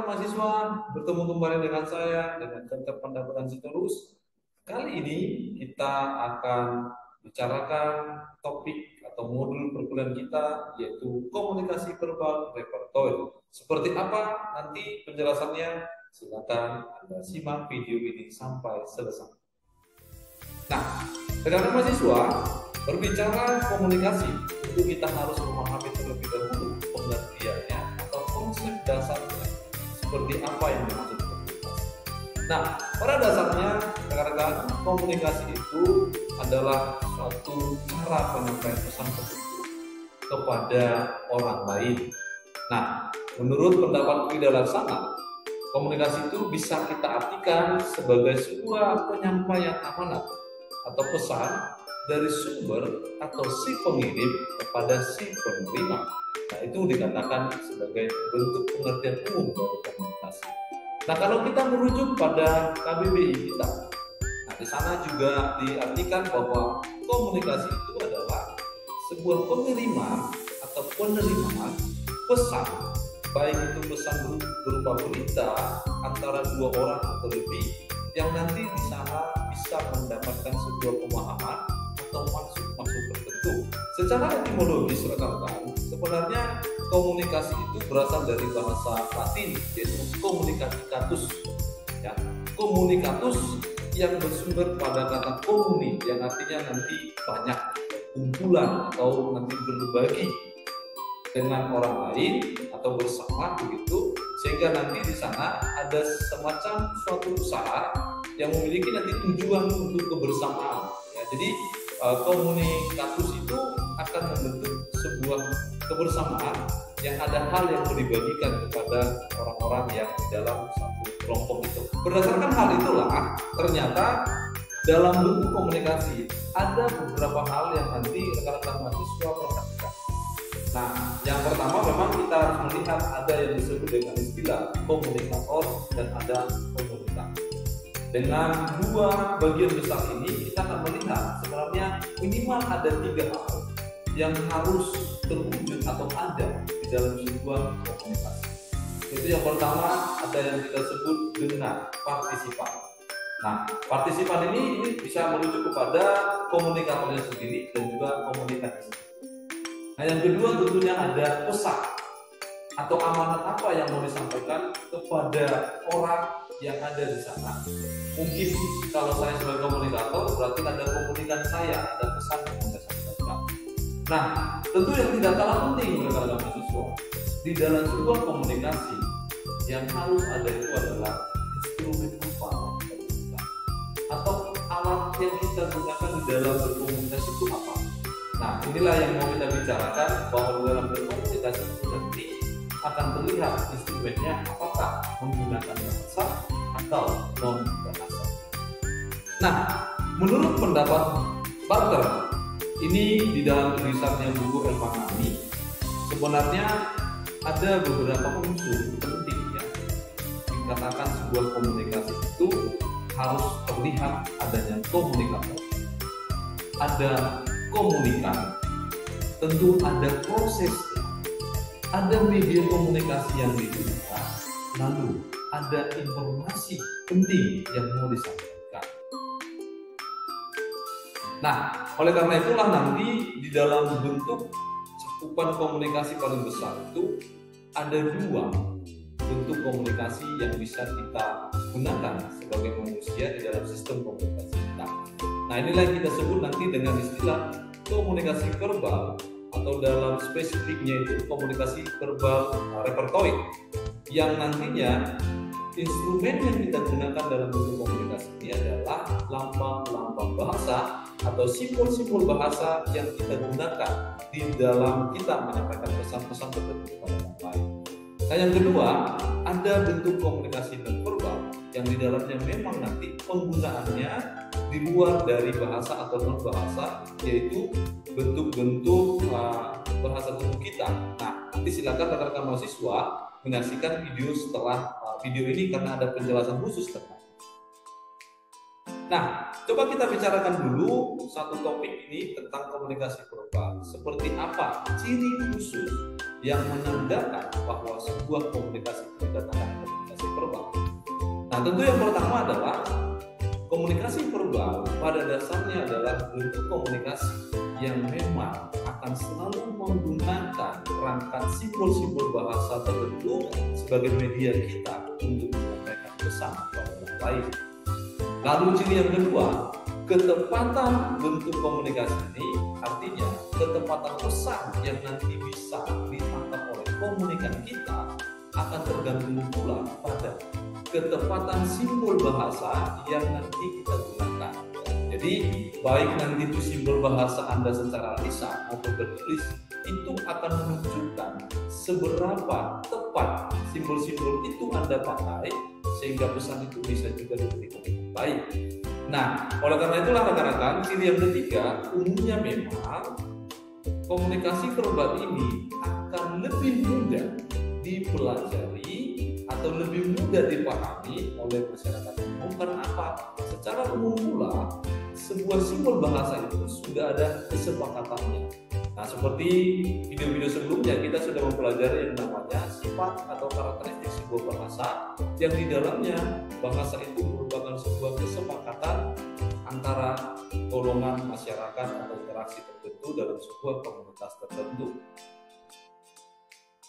rekan-rekan mahasiswa, bertemu kembali dengan saya dengan Center Pendapatan Sitorus. Kali ini kita akan bicarakan topik atau modul perkuliahan kita, yaitu komunikasi verbal repertoire. Seperti apa nanti penjelasannya? Silakan Anda simak video ini sampai selesai. Nah, rekan-rekan mahasiswa, berbicara komunikasi, tentu kita harus memahami terlebih dahulu pengertiannya atau konsep dasarnya, seperti apa yang dimaksud komunikasi. Nah, pada dasarnya rekan-rekan, komunikasi itu adalah suatu cara penyampaian pesan tertentu kepada orang lain. Nah, menurut pendapat Wida Laksana, komunikasi itu bisa kita artikan sebagai sebuah penyampaian amanat atau pesan dari sumber atau si pengirim kepada si penerima. Nah, itu dikatakan sebagai bentuk pengertian umum dari komunikasi. Nah, kalau kita merujuk pada KBBI kita, nah di sana juga diartikan bahwa komunikasi itu adalah sebuah pengiriman atau penerimaan pesan, baik itu pesan berupa berita antara dua orang atau lebih, yang nanti di sana bisa mendapatkan sebuah pemahaman atau maksud tertentu. Secara etimologis rekan-rekan, sebenarnya komunikasi itu berasal dari bahasa Latin, yaitu communicatus. Ya, communicatus yang bersumber pada kata komuni, yang artinya nanti banyak, kumpulan atau nanti berbagi dengan orang lain atau bersama begitu, sehingga nanti di sana ada semacam suatu usaha yang memiliki nanti tujuan untuk kebersamaan. Ya, jadi komunikatus itu akan membentuk sebuah kebersamaan yang ada hal yang mau dibagikan kepada orang-orang yang di dalam satu kelompok itu. Berdasarkan hal itulah, ternyata dalam bentuk komunikasi ada beberapa hal yang nanti rekan-rekan mahasiswa perhatikan. Nah, yang pertama memang kita harus melihat ada yang disebut dengan istilah komunikator dan ada komunitas. Dengan dua bagian besar ini kita akan melihat sebenarnya minimal ada tiga hal yang harus terwujud atau ada di dalam sebuah komunikasi. Itu yang pertama ada yang kita sebut dengan partisipan. Nah, partisipan ini bisa merujuk kepada komunikatornya sendiri dan juga komunikasi sendiri. Nah, yang kedua tentunya ada pesan atau amanat apa yang mau disampaikan kepada orang yang ada di sana. Mungkin kalau saya sebagai komunikator berarti ada komunikan saya, ada pesan yang mau saya sampaikan. Nah, tentu yang tidak kalah penting rekan-rekan mahasiswa, di dalam sebuah komunikasi yang harus ada itu adalah instrumen apa atau alat yang kita gunakan di dalam berkomunikasi itu apa. Nah, inilah yang mau kita bicarakan, bahwa dalam berkomunikasi itu nanti akan terlihat instrumennya apakah menggunakan bahasa atau non bahasa. Nah, menurut pendapat Barter, ini di dalam tulisannya buku Elvanami, sebenarnya ada beberapa unsur penting ya. Dikatakan sebuah komunikasi itu harus terlihat adanya komunikator, ada komunikan, tentu ada prosesnya, ada media komunikasi yang digunakan, lalu ada informasi penting yang mau disampaikan. Nah, oleh karena itulah nanti di dalam bentuk cakupan komunikasi paling besar itu ada dua bentuk komunikasi yang bisa kita gunakan sebagai manusia di dalam sistem komunikasi kita. Nah, inilah yang kita sebut nanti dengan istilah komunikasi verbal, atau dalam spesifiknya itu komunikasi verbal repertoire, yang nantinya instrumen yang kita gunakan dalam bentuk komunikasi ini adalah lambang-lambang bahasa atau simbol-simbol bahasa yang kita gunakan di dalam kita menyampaikan pesan-pesan tertentu kepada orang lain. Nah, yang kedua, ada bentuk komunikasi non-verbal yang di dalamnya memang nanti penggunaannya di luar dari bahasa atau non bahasa, yaitu bentuk-bentuk bahasa tubuh kita. Nah, nanti silakan rekan-rekan mahasiswa menyaksikan video setelah video ini karena ada penjelasan khusus tentang. Nah, coba kita bicarakan dulu satu topik ini tentang komunikasi verbal. Seperti apa ciri khusus yang menandakan bahwa sebuah komunikasi itu dikatakan Nah, tentu yang pertama adalah komunikasi verbal pada dasarnya adalah bentuk komunikasi yang memang akan selalu menggunakan perangkat simbol-simbol bahasa tertentu sebagai media kita untuk menyampaikan pesan kepada orang lain. Lalu ciri yang kedua, ketepatan bentuk komunikasi ini artinya ketepatan pesan yang nanti bisa ditangkap oleh komunikan kita akan tergantung pula pada ketepatan simbol bahasa yang nanti kita gunakan. Jadi baik nanti itu simbol bahasa Anda secara lisan maupun tertulis itu akan menunjukkan seberapa tepat simbol-simbol itu Anda pakai sehingga pesan itu bisa juga diberikan dengan baik. Nah, oleh karena itulah rekan-rekan, ciri yang ketiga, umumnya memang komunikasi verbal ini akan lebih mudah dipelajari atau lebih mudah dipahami oleh masyarakat umum. Karena apa? Secara umum pula, sebuah simbol bahasa itu sudah ada kesepakatannya. Nah, seperti video-video sebelumnya kita sudah mempelajari yang namanya sifat atau karakteristik sebuah bahasa, yang di dalamnya bahasa itu merupakan sebuah kesepakatan antara golongan masyarakat atau interaksi tertentu dalam sebuah komunitas tertentu.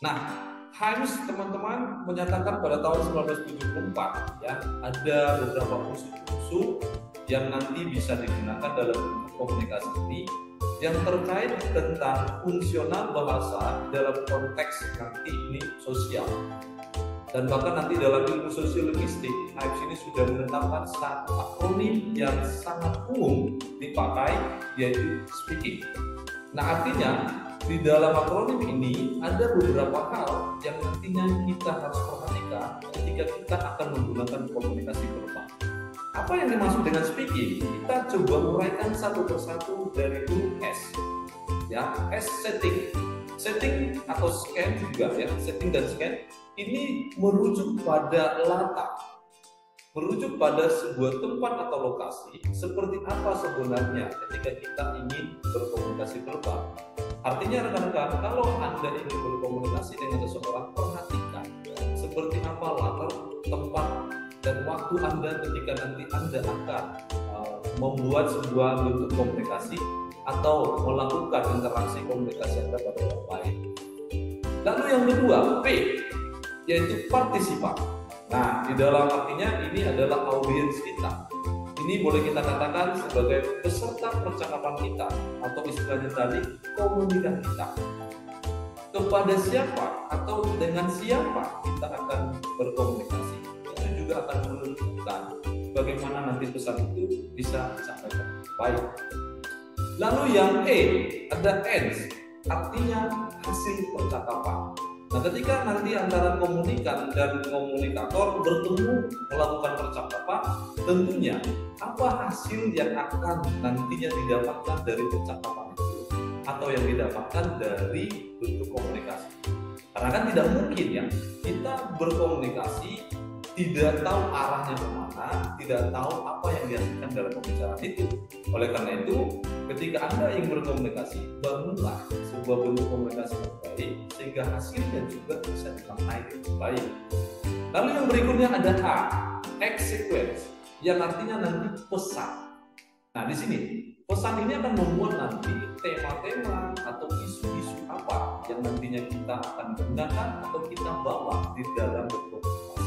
Nah, Himes teman-teman menyatakan pada tahun 1974 ya, ada beberapa unsur-unsur yang nanti bisa digunakan dalam komunikasi ini yang terkait tentang fungsional bahasa dalam konteks nanti ini sosial. Dan bahkan nanti dalam ilmu sosiolinguistik, Himes ini sudah menetapkan satu akronim yang sangat umum dipakai, yaitu speaking. Nah, artinya di dalam akronim ini ada beberapa hal yang nantinya kita harus perhatikan ketika kita akan menggunakan komunikasi verbal. Apa yang dimaksud dengan speaking? Kita coba uraikan satu persatu dari huruf S. Ya, S setting. Setting atau scan juga ya, setting dan scan ini merujuk pada latar, merujuk pada sebuah tempat atau lokasi seperti apa sebenarnya ketika kita ingin berkomunikasi verbal. Artinya rekan-rekan, kalau Anda ingin berkomunikasi dengan seseorang, perhatikan seperti apa latar, tempat, dan waktu Anda ketika nanti Anda akan membuat sebuah bentuk komunikasi atau melakukan interaksi komunikasi Anda pada orang lain. Lalu yang kedua, P, yaitu partisipan. Nah, di dalam artinya ini adalah audiens kita. Ini boleh kita katakan sebagai peserta percakapan kita atau istilahnya tadi komunikan kita. Kepada siapa atau dengan siapa kita akan berkomunikasi, itu juga akan menentukan bagaimana nanti pesan itu bisa disampaikan baik. Lalu yang E, ada ends, artinya hasil percakapan. Nah, ketika nanti antara komunikan dan komunikator bertemu melakukan percakapan, tentunya apa hasil yang akan nantinya didapatkan dari percakapan itu atau yang didapatkan dari bentuk komunikasi. Karena kan tidak mungkin ya kita berkomunikasi tidak tahu arahnya kemana, tidak tahu apa yang dihasilkan dalam pembicaraan itu. Oleh karena itu, ketika Anda ingin berkomunikasi, bangunlah sebuah bentuk komunikasi yang baik sehingga hasilnya juga bisa dimaknai dengan baik. Lalu yang berikutnya ada H, X-sequence, yang artinya nanti pesan. Nah, di sini pesan ini akan membuat nanti tema-tema atau isu-isu apa yang nantinya kita akan gunakan atau kita bawa di dalam berkomunikasi.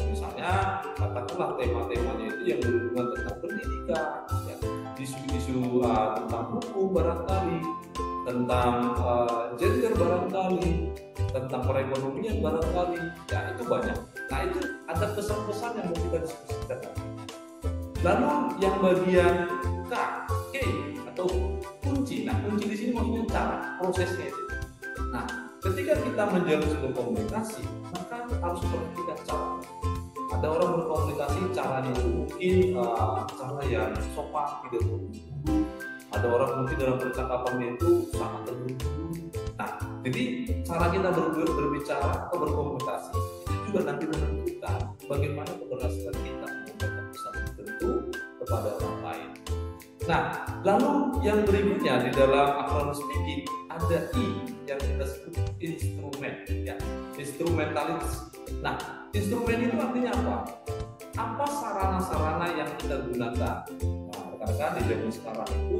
Misalnya, katakanlah tema-temanya itu yang berhubungan tentang pendidikan, ya, isu-isu tentang hukum barangkali, tentang gender barangkali, tentang perekonomian barangkali, ya itu banyak. Nah, itu ada pesan-pesan yang mau kita diskusikan. Lalu yang bagian K atau kunci. Nah, kunci di sini maksudnya cara, prosesnya itu. Nah, ketika kita menjalin sebuah komunikasi, maka harus perhatikan cara. Ada orang berkomunikasi caranya itu mungkin cara yang sopan, tidak terburu-buru. Ada orang mungkin dalam percakapannya itu sangat terburu-buru. Nah, jadi cara kita berbicara atau berkomunikasi itu juga nanti menentukan bagaimana keberhasilan kita menyampaikan pesan tertentu kepada orang lain. Nah, lalu yang berikutnya di dalam akronim speaking ada I yang kita sebut instrumen, ya, instrumentalis. Nah, instrumen itu artinya apa? apa sarana-sarana yang kita gunakan. Nah, rekan-rekan di zaman sekarang itu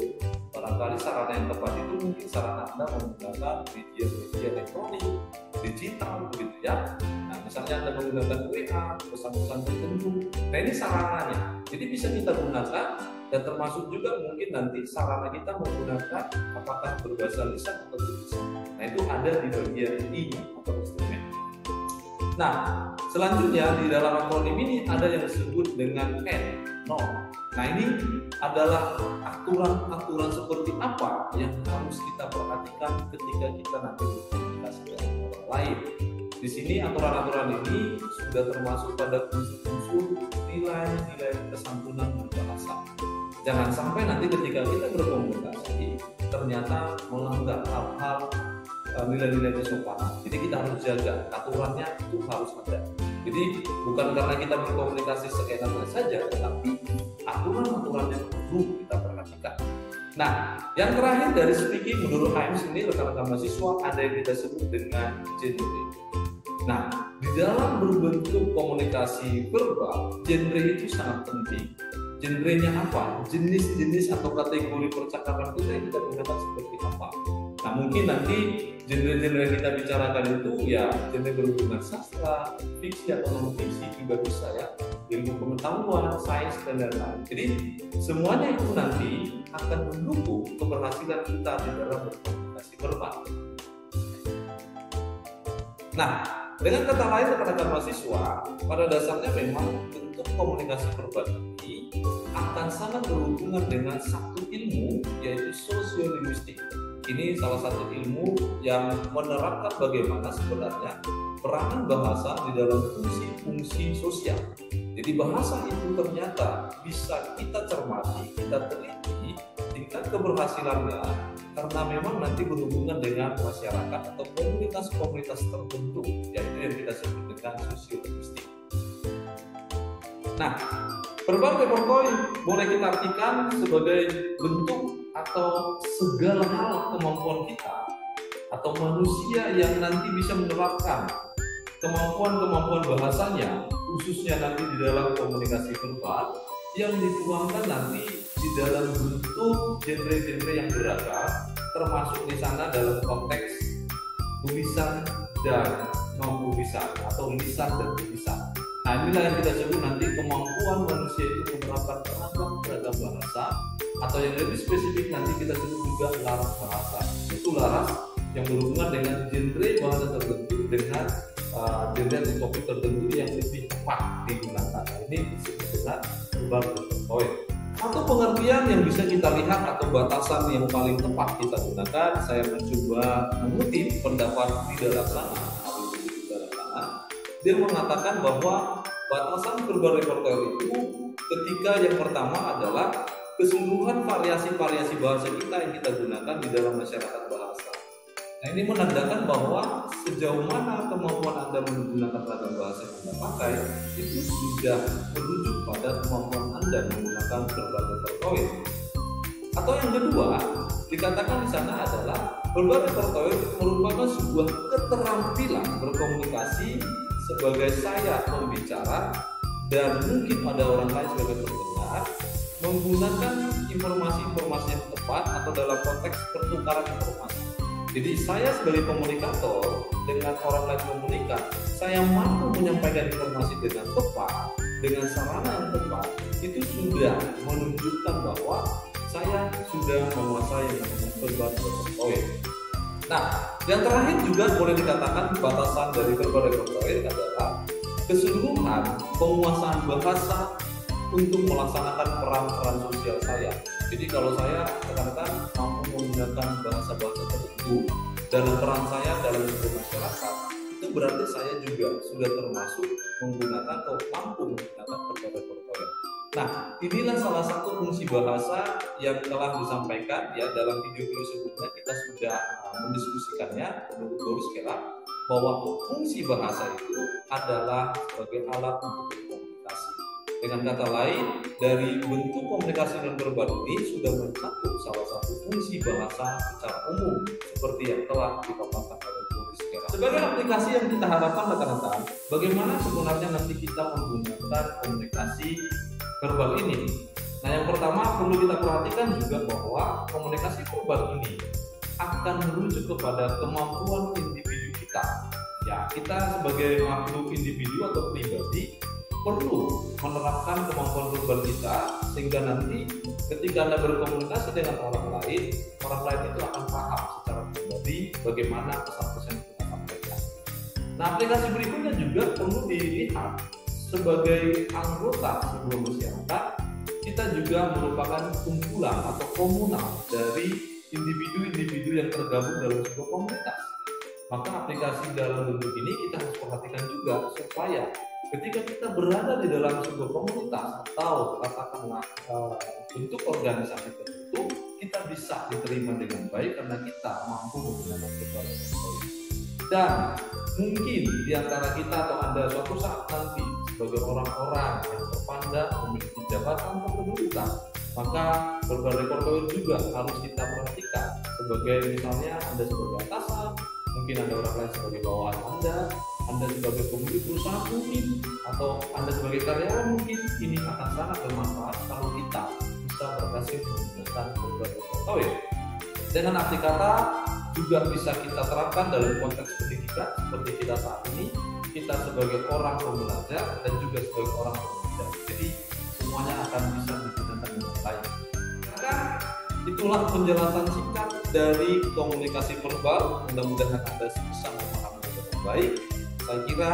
barangkali sarana yang tepat itu mungkin sarana Anda menggunakan media elektronik, digital begitu ya. Nah, misalnya Anda menggunakan WA, pesan-pesan tertentu. Nah, ini sarananya. Jadi bisa kita gunakan, dan termasuk juga mungkin nanti sarana kita menggunakan apakah berbahasa lisan atau tulisan. Nah, itu ada di bagian I-nya atau instrumen. Nah, selanjutnya di dalam akronim ini ada yang disebut dengan N, no. Nah, ini adalah aturan-aturan seperti apa yang harus kita perhatikan ketika kita nanti berkomunikasi dengan orang lain. Di sini aturan-aturan ini sudah termasuk pada unsur-unsur nilai-nilai kesantunan berbahasa. Jangan sampai nanti ketika kita berkomunikasi ternyata melanggar hal-hal nilai-nilai kesopanan. Jadi kita harus jaga aturannya, itu harus ada. Jadi bukan karena kita berkomunikasi seenaknya saja, tetapi aturan-aturannya perlu kita perhatikan. Nah, yang terakhir dari speaking menurut HMS ini rekan-rekan mahasiswa ada yang kita sebut dengan genre. Nah, di dalam berbentuk komunikasi verbal, genre itu sangat penting. Genrenya apa? Jenis-jenis atau kategori percakapan kita gunakan seperti apa? Nah, mungkin nanti genre-genre yang kita bicarakan itu ya genre berhubungan sastra, fiksi atau non-fiksi juga bisa ya, ilmu pengetahuan, sains dan lain-lain. Jadi semuanya itu nanti akan mendukung keberhasilan kita di dalam berkomunikasi verbal. Nah, dengan kata lain rekan-rekan mahasiswa, pada dasarnya memang bentuk komunikasi verbal ini akan sangat berhubungan dengan satu ilmu, yaitu sosiolinguistik. Ini salah satu ilmu yang menerapkan bagaimana sebenarnya peranan bahasa di dalam fungsi-fungsi sosial. Jadi bahasa itu ternyata bisa kita cermati, kita teliti tingkat keberhasilannya karena memang nanti berhubungan dengan masyarakat atau komunitas-komunitas tertentu, yaitu yang kita sebut dengan sosiolinguistik. Nah, verbal repertoire boleh kita artikan sebagai bentuk atau segala hal kemampuan kita atau manusia yang nanti bisa menerapkan kemampuan-kemampuan bahasanya, khususnya nanti di dalam komunikasi verbal yang dituangkan nanti di dalam bentuk genre-genre yang beragam, termasuk di sana dalam konteks tulisan dan non-tulisan atau lisan dan tulisan. Nah, inilah yang kita sebut nanti kemampuan manusia itu menerapkan beragam bahasa, atau yang lebih spesifik nanti kita sebut juga laras bahasa. Itu laras yang berhubungan dengan genre bahasa tertentu dengan genre atau topik tertentu yang lebih tepat digunakan. Nah, ini disebut dengan verbal repertoire. Atau pengertian yang bisa kita lihat atau batasan yang paling tepat kita gunakan, saya mencoba mengutip pendapat Tidak Laksana. Dia mengatakan bahwa batasan verbal repertoire itu ketika yang pertama adalah keseluruhan variasi-variasi bahasa kita yang kita gunakan di dalam masyarakat bahasa. Nah, ini menandakan bahwa sejauh mana kemampuan Anda menggunakan ragam bahasa yang Anda pakai itu sudah merujuk pada kemampuan Anda menggunakan verbal repertoire. Atau yang kedua, dikatakan di sana adalah verbal repertoire merupakan sebuah keterampilan berkomunikasi sebagai saya pembicara dan mungkin pada orang lain sebagai pendengar menggunakan informasi-informasi yang tepat atau dalam konteks pertukaran informasi. Jadi saya sebagai komunikator dengan orang lain komunikat, saya mampu menyampaikan informasi dengan tepat, dengan sarana yang tepat, itu sudah menunjukkan bahwa saya sudah menguasai yang namanya verbal repertoire. Nah, yang terakhir juga boleh dikatakan batasan dari verbal repertoire adalah keseluruhan penguasaan bahasa untuk melaksanakan peran-peran sosial saya. Jadi kalau saya rekan-rekan mampu menggunakan bahasa-bahasa tertentu dalam peran saya dalam masyarakat, itu berarti saya juga sudah termasuk menggunakan atau mampu menggunakan verbal repertoire. Nah, inilah salah satu fungsi bahasa yang telah disampaikan ya dalam video sebelumnya. Kita sudah mendiskusikannya menurut Boris Keller bahwa fungsi bahasa itu adalah sebagai alat untuk berkomunikasi. Dengan kata lain, dari bentuk komunikasi non-verbal ini sudah mencakup salah satu fungsi bahasa secara umum seperti yang telah dipaparkan oleh Boris Keller. Sebagai aplikasi yang kita harapkan rekan-rekan, bagaimana sebenarnya nanti kita menggunakan komunikasi verbal ini? Nah, yang pertama perlu kita perhatikan juga bahwa komunikasi verbal ini akan merujuk kepada kemampuan individu kita. Ya, kita sebagai makhluk individu atau pribadi perlu menerapkan kemampuan verbal kita sehingga nanti ketika Anda berkomunikasi dengan orang lain itu akan paham secara pribadi bagaimana pesan-pesan yang kita sampaikan. Nah, aplikasi berikutnya juga perlu dilihat sebagai anggota sebuah masyarakat. Kita juga merupakan kumpulan atau komunal dari individu-individu yang tergabung dalam sebuah komunitas. Maka aplikasi dalam bentuk ini kita harus perhatikan juga supaya ketika kita berada di dalam sebuah komunitas atau katakanlah bentuk organisasi tertentu, kita bisa diterima dengan baik karena kita mampu menggunakan berbagai metode. Dan mungkin di antara kita atau Anda suatu saat nanti sebagai orang-orang yang terpandang memiliki jabatan atau kedudukan, maka berbagai portfolio juga harus kita perhatikan. Sebagai misalnya Anda sebagai atasan, mungkin ada orang lain sebagai bawahan Anda sebagai pemilik perusahaan mungkin, atau Anda sebagai karyawan mungkin, ini akan sangat bermanfaat kalau kita bisa berhasil menggunakan berbagai portfolio. Dengan arti kata juga bisa kita terapkan dalam konteks pendidikan seperti kita saat ini, kita sebagai orang pembelajar dan juga sebagai orang pengajar. Jadi semuanya akan bisa digunakan dengan baik. Karena itulah penjelasan singkat dari komunikasi verbal. Mudah-mudahan Anda bisa memahami dengan baik. Saya kira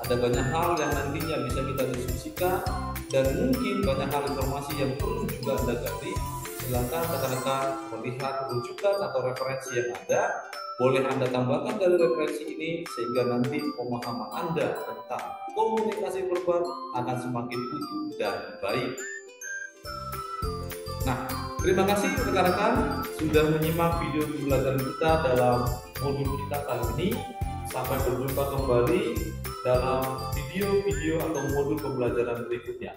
ada banyak hal yang nantinya bisa kita diskusikan dan mungkin banyak hal informasi yang perlu juga Anda gali. Silakan rekan-rekan melihat rujukan atau referensi yang ada. Boleh Anda tambahkan dari referensi ini sehingga nanti pemahaman Anda tentang komunikasi verbal akan semakin utuh dan baik. Nah, terima kasih rekan-rekan sudah menyimak video pembelajaran kita dalam modul kita kali ini. Sampai berjumpa kembali dalam video-video atau modul pembelajaran berikutnya.